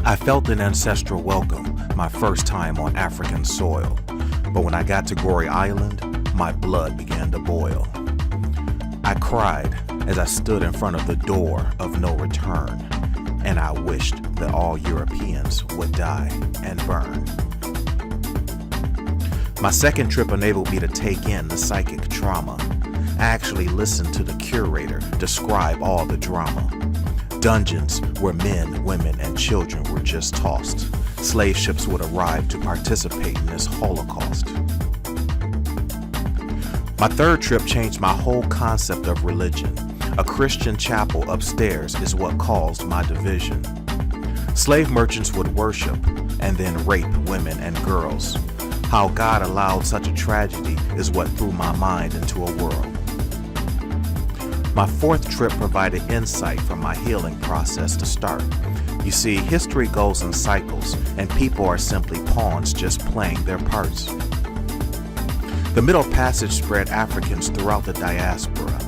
I felt an ancestral welcome my first time on African soil, but when I got to Goree Island, my blood began to boil. I cried as I stood in front of the door of no return, and I wished that all Europeans would die and burn. My second trip enabled me to take in the psychic trauma. I actually listened to the curator describe all the drama. Dungeons where men, women, and children were just tossed. Slave ships would arrive to participate in this Holocaust. My third trip changed my whole concept of religion. A Christian chapel upstairs is what caused my division. Slave merchants would worship and then rape women and girls. How God allowed such a tragedy is what threw my mind into a whirl. My fourth trip provided insight from my healing process to start. You see, history goes in cycles, and people are simply pawns just playing their parts. The Middle Passage spread Africans throughout the diaspora,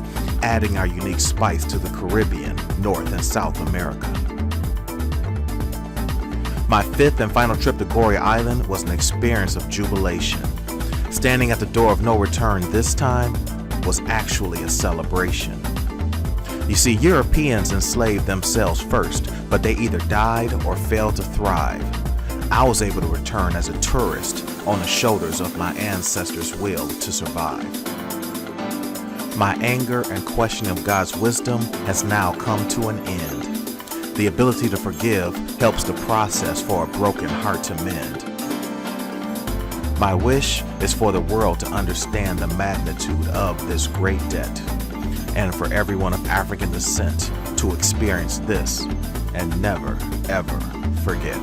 adding our unique spice to the Caribbean, North and South America. My fifth and final trip to Goree Island was an experience of jubilation. Standing at the door of no return this time was actually a celebration. You see, Europeans enslaved themselves first, but they either died or failed to thrive. I was able to return as a tourist on the shoulders of my ancestors' will to survive. My anger and questioning of God's wisdom has now come to an end. The ability to forgive helps the process for a broken heart to mend. My wish is for the world to understand the magnitude of this great debt, and for everyone of African descent to experience this and never, ever forget.